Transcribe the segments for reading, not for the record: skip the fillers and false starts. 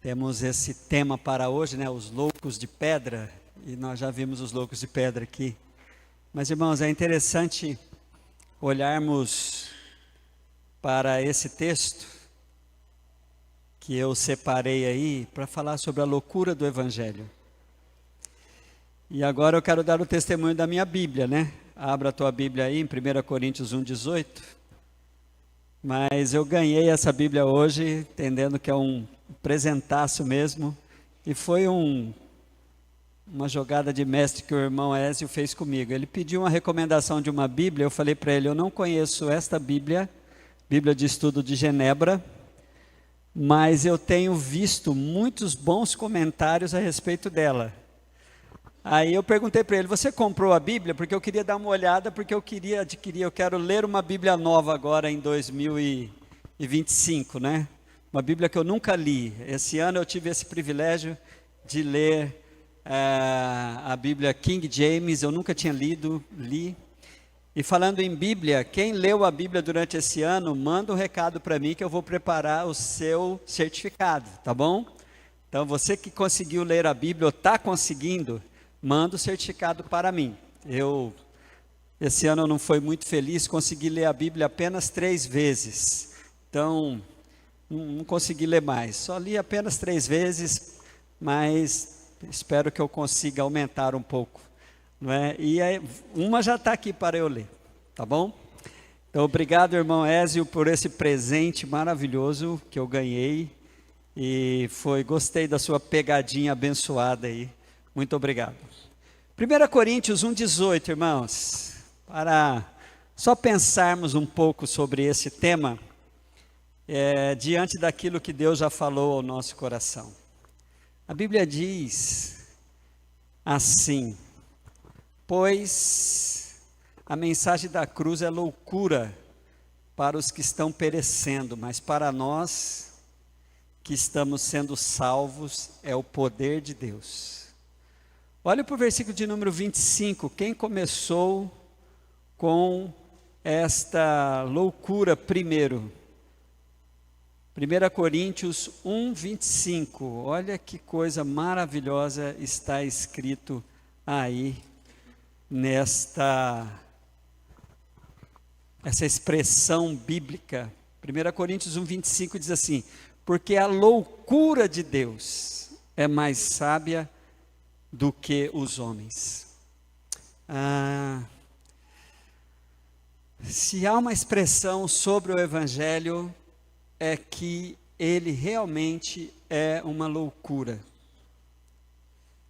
Temos esse tema para hoje, né? Os loucos de pedra. E nós já vimos os loucos de pedra aqui. Mas, irmãos, é interessante olharmos para esse texto que eu separei aí para falar sobre a loucura do Evangelho. E agora eu quero dar o testemunho da minha Bíblia, né? Abra a tua Bíblia aí em 1 Coríntios 1,18. Mas eu ganhei essa Bíblia hoje, entendendo que é um presentaço mesmo. E foi uma jogada de mestre que o irmão Ézio fez comigo. Ele pediu uma recomendação de uma Bíblia, eu falei para ele, eu não conheço esta Bíblia, Bíblia de Estudo de Genebra, mas eu tenho visto muitos bons comentários a respeito dela. Aí eu perguntei para ele, você comprou a Bíblia? Porque eu queria dar uma olhada, porque eu queria adquirir, eu quero ler uma Bíblia nova agora em 2025, né? Uma Bíblia que eu nunca li. Esse ano eu tive esse privilégio de ler a Bíblia King James, eu nunca tinha li. E falando em Bíblia, quem leu a Bíblia durante esse ano, manda um recado para mim que eu vou preparar o seu certificado, tá bom? Então você que conseguiu ler a Bíblia ou está conseguindo, manda o certificado para mim. Esse ano eu não fui muito feliz, consegui ler a Bíblia apenas 3 vezes. Então, não consegui ler mais. Só li apenas 3 vezes, mas espero que eu consiga aumentar um pouco. Não é? E aí, uma já está aqui para eu ler, tá bom? Então, obrigado, irmão Ézio, por esse presente maravilhoso que eu ganhei. E gostei da sua pegadinha abençoada aí. Muito obrigado. 1 Coríntios 1,18, irmãos, para só pensarmos um pouco sobre esse tema, diante daquilo que Deus já falou ao nosso coração. A Bíblia diz assim, pois a mensagem da cruz é loucura para os que estão perecendo, mas para nós que estamos sendo salvos é o poder de Deus. Olha para o versículo de número 25, quem começou com esta loucura primeiro? 1 Coríntios 1,25, olha que coisa maravilhosa está escrito aí, essa expressão bíblica. 1 Coríntios 1,25 diz assim, porque a loucura de Deus é mais sábia do que os homens. Se há uma expressão sobre o Evangelho, é que ele realmente é uma loucura.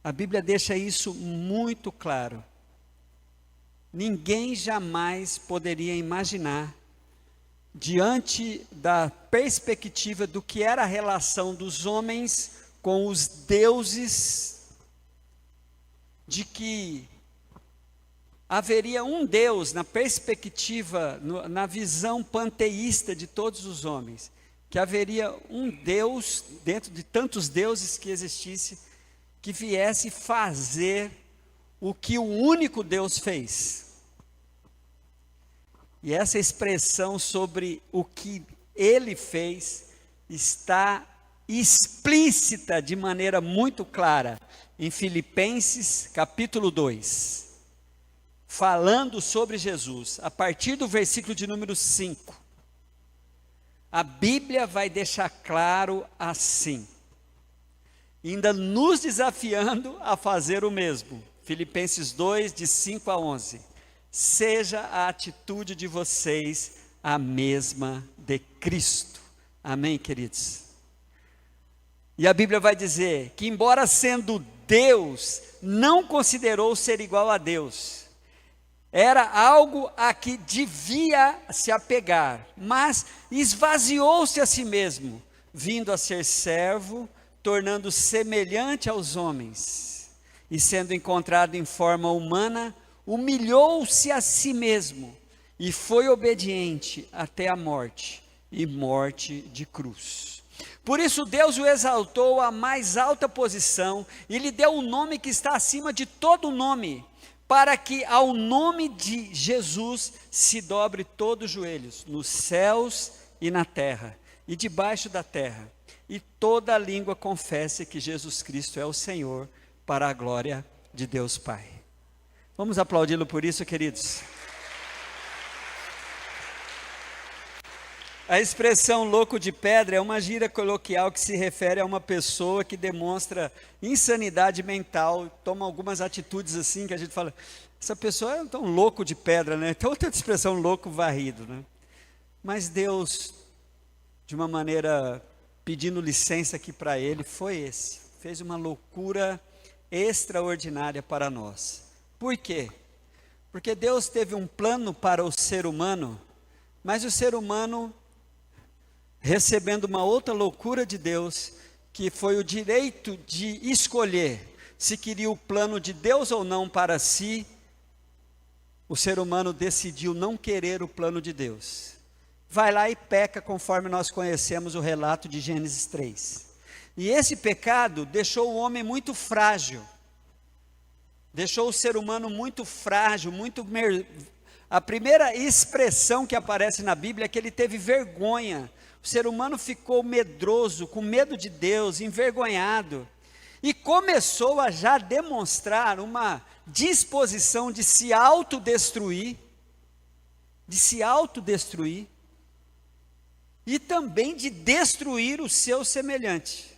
A Bíblia deixa isso muito claro. Ninguém jamais poderia imaginar, diante da perspectiva do que era a relação dos homens com os deuses, de que haveria um Deus na perspectiva, na visão panteísta de todos os homens, que haveria um Deus, dentro de tantos deuses que existisse, que viesse fazer o que o único Deus fez. E essa expressão sobre o que ele fez está explícita de maneira muito clara em Filipenses capítulo 2, falando sobre Jesus, a partir do versículo de número 5. A Bíblia vai deixar claro assim, ainda nos desafiando a fazer o mesmo. Filipenses 2, de 5 a 11. Seja a atitude de vocês a mesma de Cristo. Amém, queridos? E a Bíblia vai dizer que, embora sendo Deus, não considerou ser igual a Deus. Era algo a que devia se apegar, mas esvaziou-se a si mesmo, vindo a ser servo, tornando semelhante aos homens, e sendo encontrado em forma humana, humilhou-se a si mesmo, e foi obediente até a morte, e morte de cruz. Por isso Deus o exaltou à mais alta posição, e lhe deu um nome que está acima de todo nome, para que ao nome de Jesus se dobre todos os joelhos, nos céus e na terra, e debaixo da terra, e toda língua confesse que Jesus Cristo é o Senhor, para a glória de Deus Pai. Vamos aplaudi-lo por isso, queridos? A expressão louco de pedra é uma gíria coloquial que se refere a uma pessoa que demonstra insanidade mental, toma algumas atitudes assim que a gente fala, essa pessoa é tão louco de pedra, né? Tem outra expressão, louco varrido, né? Mas Deus, de uma maneira pedindo licença aqui para ele, fez uma loucura extraordinária para nós. Por quê? Porque Deus teve um plano para o ser humano, mas o ser humano, recebendo uma outra loucura de Deus, que foi o direito de escolher se queria o plano de Deus ou não para si, o ser humano decidiu não querer o plano de Deus. Vai lá e peca, conforme nós conhecemos o relato de Gênesis 3. E esse pecado deixou o homem muito frágil, deixou o ser humano muito frágil, A primeira expressão que aparece na Bíblia é que ele teve vergonha. O ser humano ficou medroso, com medo de Deus, envergonhado, e começou a já demonstrar uma disposição de se autodestruir, e também de destruir o seu semelhante.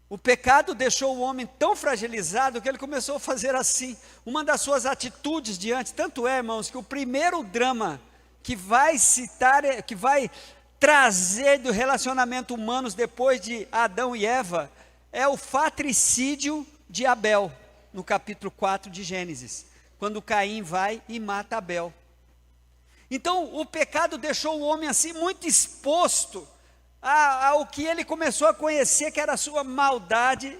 O pecado deixou o homem tão fragilizado que ele começou a fazer assim. Uma das suas atitudes diante, tanto é, irmãos, que o primeiro drama que vai trazer do relacionamento humano depois de Adão e Eva, é o fratricídio de Abel, no capítulo 4 de Gênesis, quando Caim vai e mata Abel. Então o pecado deixou o homem assim muito exposto ao que ele começou a conhecer, que era a sua maldade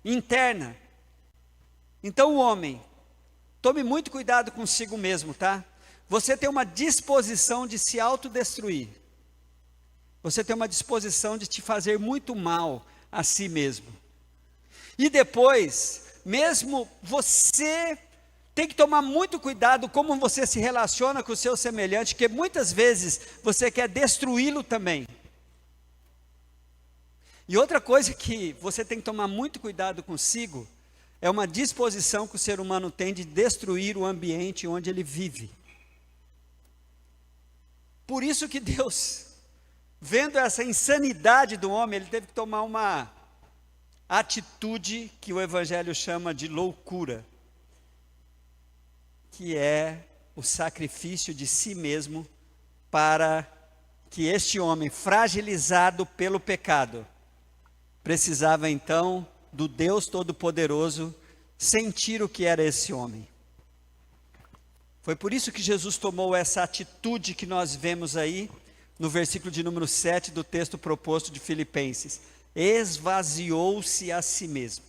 interna. Então o homem, tome muito cuidado consigo mesmo, tá? Você tem uma disposição de se autodestruir. Você tem uma disposição de te fazer muito mal a si mesmo. E depois, mesmo você tem que tomar muito cuidado como você se relaciona com o seu semelhante, porque muitas vezes você quer destruí-lo também. E outra coisa que você tem que tomar muito cuidado consigo, é uma disposição que o ser humano tem de destruir o ambiente onde ele vive. Por isso que Deus, vendo essa insanidade do homem, ele teve que tomar uma atitude que o Evangelho chama de loucura, que é o sacrifício de si mesmo, para que este homem, fragilizado pelo pecado, precisava então do Deus Todo-Poderoso sentir o que era esse homem. Foi por isso que Jesus tomou essa atitude que nós vemos aí, no versículo de número 7 do texto proposto de Filipenses. Esvaziou-se a si mesmo.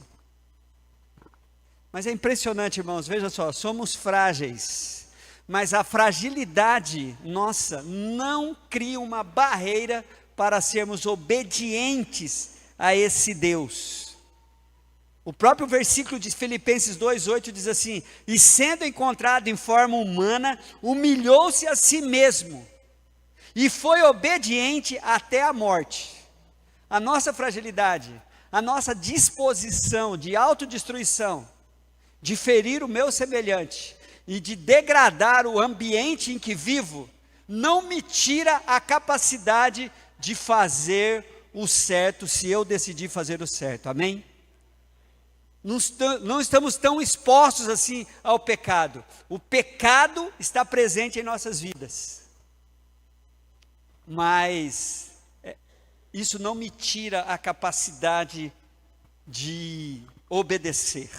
Mas é impressionante, irmãos, veja só, somos frágeis, mas a fragilidade nossa não cria uma barreira para sermos obedientes a esse Deus. O próprio versículo de Filipenses 2:8 diz assim: e sendo encontrado em forma humana, humilhou-se a si mesmo, e foi obediente até a morte. A nossa fragilidade, a nossa disposição de autodestruição, de ferir o meu semelhante e de degradar o ambiente em que vivo, não me tira a capacidade de fazer o certo, se eu decidir fazer o certo, amém? Não estamos tão expostos assim ao pecado. O pecado está presente em nossas vidas, mas isso não me tira a capacidade de obedecer.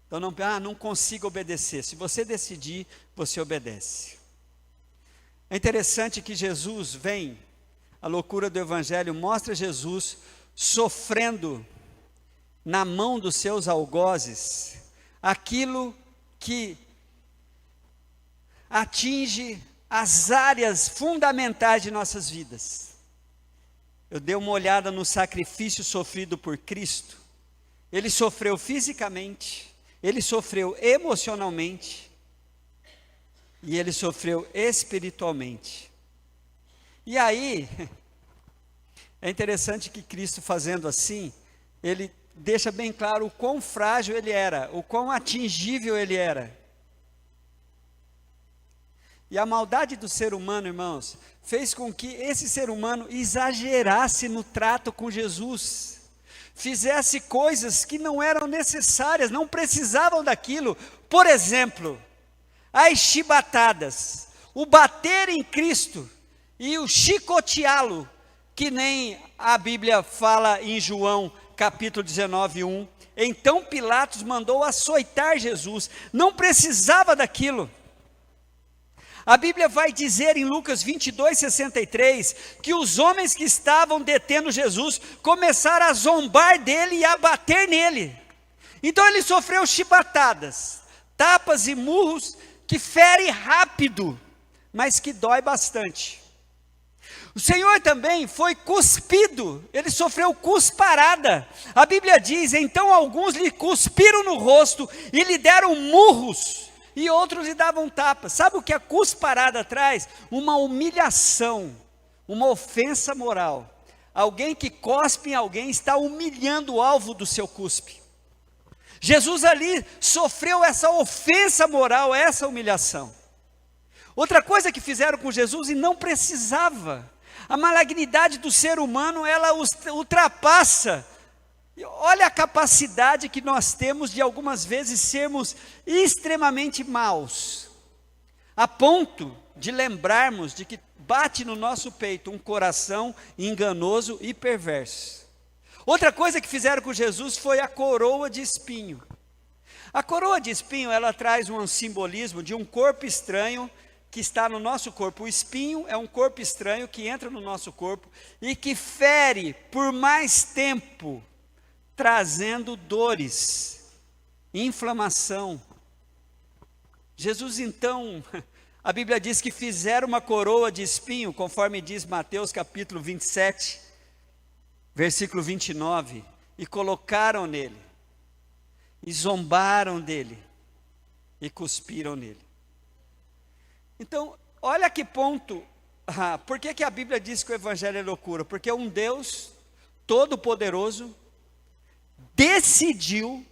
Então não consigo obedecer. Se você decidir, você obedece. É interessante que Jesus vem, a loucura do Evangelho mostra Jesus sofrendo na mão dos seus algozes aquilo que atinge as áreas fundamentais de nossas vidas. Eu dei uma olhada no sacrifício sofrido por Cristo. Ele sofreu fisicamente, ele sofreu emocionalmente e ele sofreu espiritualmente. E aí, É interessante que Cristo, fazendo assim, ele deixa bem claro o quão frágil ele era, o quão atingível ele era. E a maldade do ser humano, irmãos, fez com que esse ser humano exagerasse no trato com Jesus, fizesse coisas que não eram necessárias, não precisavam daquilo. Por exemplo, as chibatadas, o bater em Cristo e o chicoteá-lo, que nem a Bíblia fala em João capítulo 19:1. Então Pilatos mandou açoitar Jesus, não precisava daquilo. A Bíblia vai dizer em Lucas 22:63, que os homens que estavam detendo Jesus começaram a zombar dele e a bater nele. Então ele sofreu chibatadas, tapas e murros que ferem rápido, mas que dói bastante. O Senhor também foi cuspido, ele sofreu cusparada. A Bíblia diz, então alguns lhe cuspiram no rosto e lhe deram murros, e outros lhe davam tapas. Sabe o que a cusparada traz? Uma humilhação, uma ofensa moral. Alguém que cospe em alguém está humilhando o alvo do seu cuspe. Jesus ali sofreu essa ofensa moral, essa humilhação. Outra coisa que fizeram com Jesus, e não precisava, a malignidade do ser humano, ela ultrapassa. Olha a capacidade que nós temos de algumas vezes sermos extremamente maus, a ponto de lembrarmos de que bate no nosso peito um coração enganoso e perverso. Outra coisa que fizeram com Jesus foi a coroa de espinho. A coroa de espinho, ela traz um simbolismo de um corpo estranho que está no nosso corpo. O espinho é um corpo estranho que entra no nosso corpo e que fere por mais tempo, trazendo dores, inflamação. Jesus então, a Bíblia diz que fizeram uma coroa de espinho, conforme diz Mateus capítulo 27, versículo 29, e colocaram nele, e zombaram dele, e cuspiram nele. Então, olha que ponto, por que a Bíblia diz que o Evangelho é loucura? Porque um Deus todo-poderoso decidiu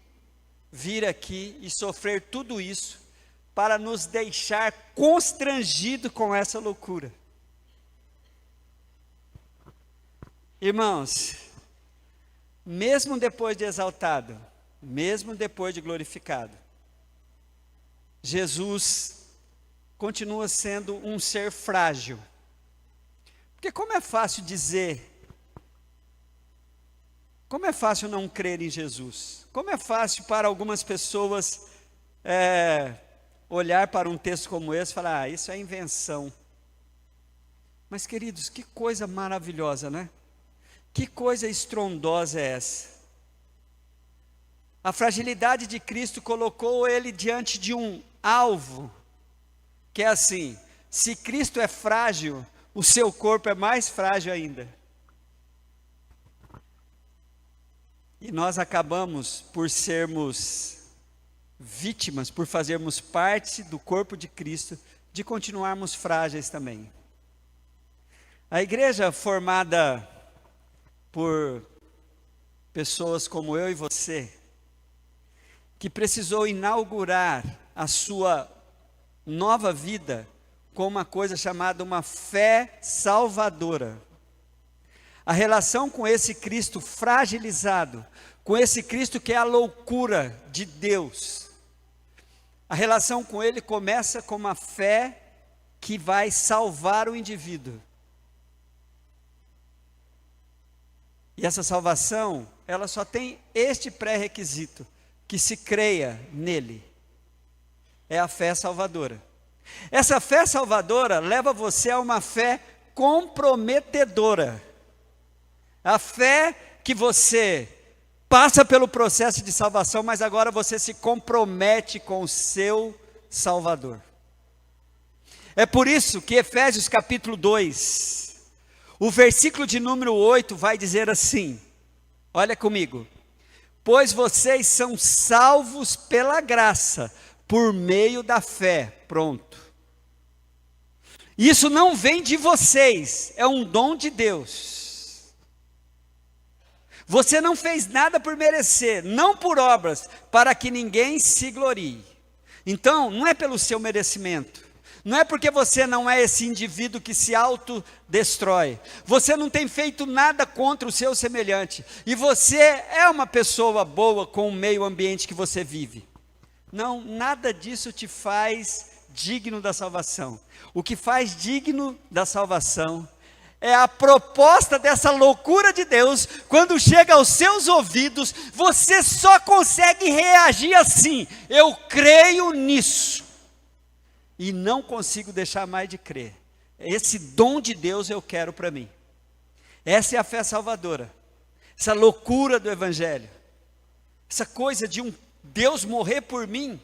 vir aqui e sofrer tudo isso para nos deixar constrangidos com essa loucura. Irmãos, mesmo depois de exaltado, mesmo depois de glorificado, Jesus continua sendo um ser frágil. Porque como é fácil dizer, como é fácil não crer em Jesus? Como é fácil para algumas pessoas olhar para um texto como esse e falar, isso é invenção. Mas queridos, que coisa maravilhosa, né? Que coisa estrondosa é essa? A fragilidade de Cristo colocou ele diante de um alvo, que é assim, se Cristo é frágil, o seu corpo é mais frágil ainda. E nós acabamos por sermos vítimas, por fazermos parte do corpo de Cristo, de continuarmos frágeis também. A igreja formada por pessoas como eu e você, que precisou inaugurar a sua nova vida com uma coisa chamada uma fé salvadora. A relação com esse Cristo fragilizado, com esse Cristo que é a loucura de Deus, a relação com Ele começa com uma fé que vai salvar o indivíduo. E essa salvação, ela só tem este pré-requisito, que se creia nele. É a fé salvadora. Essa fé salvadora leva você a uma fé comprometedora. A fé que você passa pelo processo de salvação, mas agora você se compromete com o seu Salvador. É por isso que Efésios capítulo 2, o versículo de número 8 vai dizer assim, olha comigo, pois vocês são salvos pela graça, por meio da fé, pronto. Isso não vem de vocês, é um dom de Deus. Você não fez nada por merecer, não por obras, para que ninguém se glorie. Então, não é pelo seu merecimento. Não é porque você não é esse indivíduo que se autodestrói. Você não tem feito nada contra o seu semelhante. E você é uma pessoa boa com o meio ambiente que você vive. Não, nada disso te faz digno da salvação. O que faz digno da salvação é a proposta dessa loucura de Deus. Quando chega aos seus ouvidos, você só consegue reagir assim: eu creio nisso. E não consigo deixar mais de crer. Esse dom de Deus eu quero para mim. Essa é a fé salvadora. Essa loucura do Evangelho. Essa coisa de um Deus morrer por mim,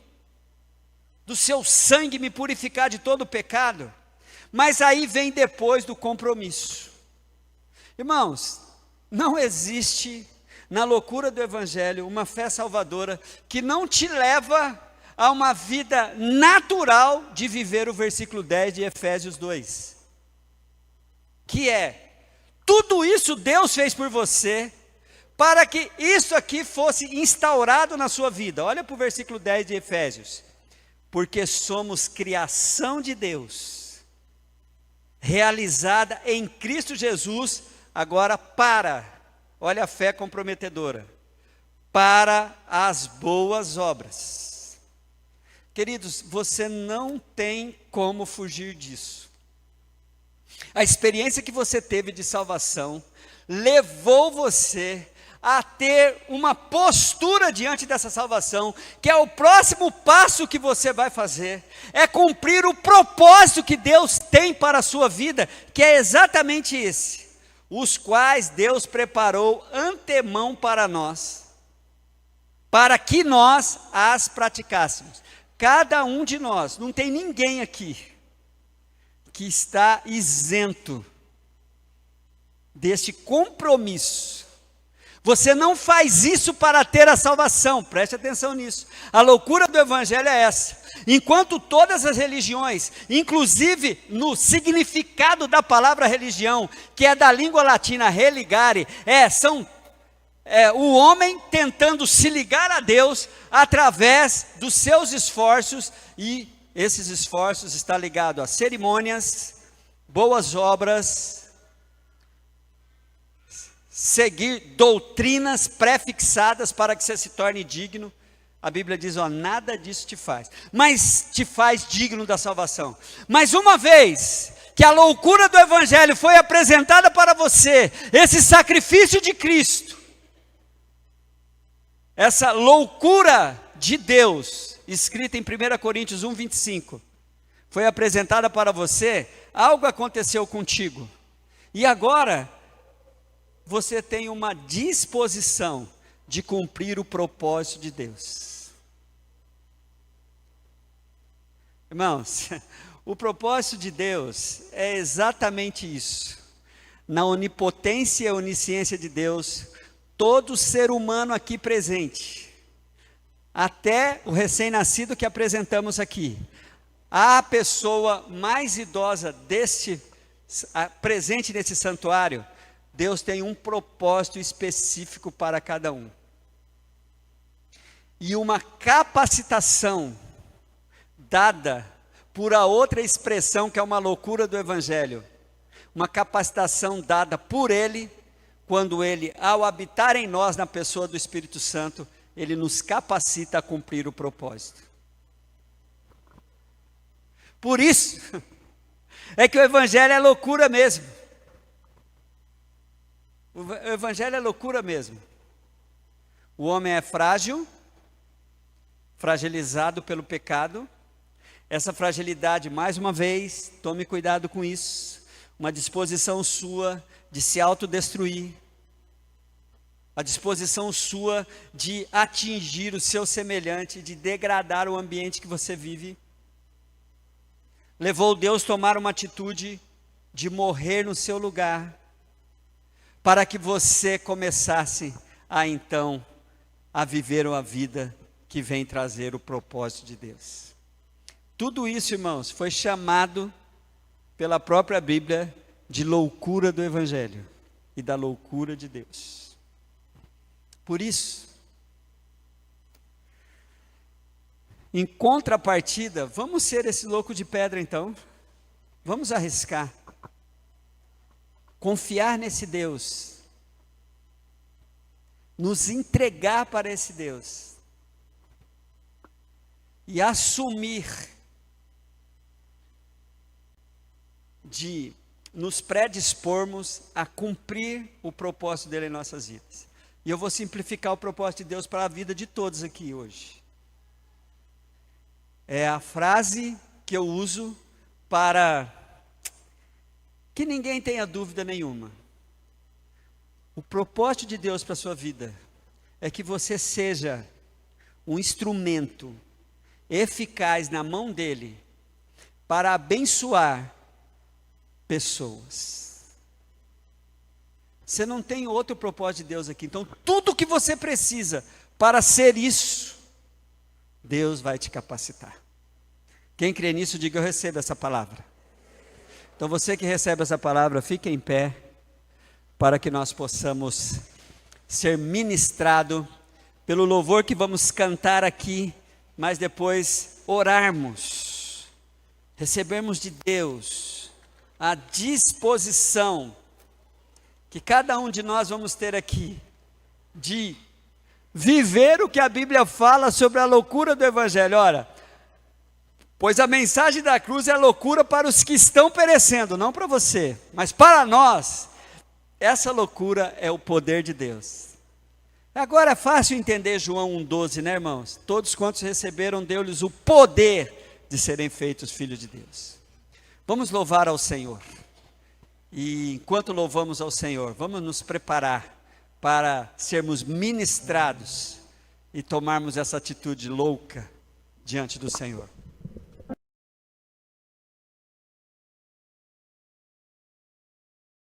do seu sangue me purificar de todo o pecado. Mas aí vem depois do compromisso. Irmãos, não existe na loucura do Evangelho uma fé salvadora que não te leva a uma vida natural de viver o versículo 10 de Efésios 2. Que é, tudo isso Deus fez por você, para que isso aqui fosse instaurado na sua vida. Olha para o versículo 10 de Efésios. Porque somos criação de Deus, realizada em Cristo Jesus, agora olha a fé comprometedora, para as boas obras. Queridos, você não tem como fugir disso. A experiência que você teve de salvação levou você a ter uma postura diante dessa salvação, que é o próximo passo que você vai fazer, é cumprir o propósito que Deus tem para a sua vida, que é exatamente esse, os quais Deus preparou antemão para nós, para que nós as praticássemos. Cada um de nós, não tem ninguém aqui que está isento deste compromisso. Você não faz isso para ter a salvação, preste atenção nisso. A loucura do Evangelho é essa. Enquanto todas as religiões, inclusive no significado da palavra religião, que é da língua latina religare, são o homem tentando se ligar a Deus através dos seus esforços, e esses esforços estão ligados a cerimônias, boas obras, seguir doutrinas pré-fixadas para que você se torne digno. A Bíblia diz, nada disso te faz, mas te faz digno da salvação. Mas uma vez que a loucura do Evangelho foi apresentada para você, esse sacrifício de Cristo, essa loucura de Deus, escrita em 1 Coríntios 1:25, foi apresentada para você, algo aconteceu contigo, e agora você tem uma disposição de cumprir o propósito de Deus. Irmãos, o propósito de Deus é exatamente isso. Na onipotência e onisciência de Deus, todo ser humano aqui presente, até o recém-nascido que apresentamos aqui, a pessoa mais idosa presente nesse santuário, Deus tem um propósito específico para cada um. E uma capacitação dada por a outra expressão, que é uma loucura do Evangelho. Uma capacitação dada por Ele, quando Ele, ao habitar em nós, na pessoa do Espírito Santo, Ele nos capacita a cumprir o propósito. Por isso, é que o Evangelho é loucura mesmo. O Evangelho é loucura mesmo. O homem é frágil, fragilizado pelo pecado. Essa fragilidade, mais uma vez, tome cuidado com isso. Uma disposição sua de se autodestruir. A disposição sua de atingir o seu semelhante, de degradar o ambiente que você vive. Levou Deus a tomar uma atitude de morrer no seu lugar, para que você começasse então a viver uma vida que vem trazer o propósito de Deus. Tudo isso, irmãos, foi chamado pela própria Bíblia de loucura do Evangelho e da loucura de Deus. Por isso, em contrapartida, vamos ser esse louco de pedra então. Vamos arriscar. Confiar nesse Deus. Nos entregar para esse Deus. E assumir de nos predispormos a cumprir o propósito dele em nossas vidas. E eu vou simplificar o propósito de Deus para a vida de todos aqui hoje. É a frase que eu uso para que ninguém tenha dúvida nenhuma. O propósito de Deus para a sua vida é que você seja um instrumento eficaz na mão dele para abençoar pessoas. Você não tem outro propósito de Deus aqui. Então, tudo que você precisa para ser isso, Deus vai te capacitar. Quem crê nisso, diga: eu recebo essa palavra. Então, você que recebe essa palavra, fique em pé, para que nós possamos ser ministrado pelo louvor que vamos cantar aqui, mas depois orarmos, recebermos de Deus a disposição que cada um de nós vamos ter aqui, de viver o que a Bíblia fala sobre a loucura do Evangelho. Ora, pois a mensagem da cruz é loucura para os que estão perecendo, não para você, mas para nós, essa loucura é o poder de Deus. Agora é fácil entender João 1,12, né, irmãos? Todos quantos receberam, deu-lhes o poder de serem feitos filhos de Deus. Vamos louvar ao Senhor. E enquanto louvamos ao Senhor, vamos nos preparar para sermos ministrados e tomarmos essa atitude louca diante do Senhor.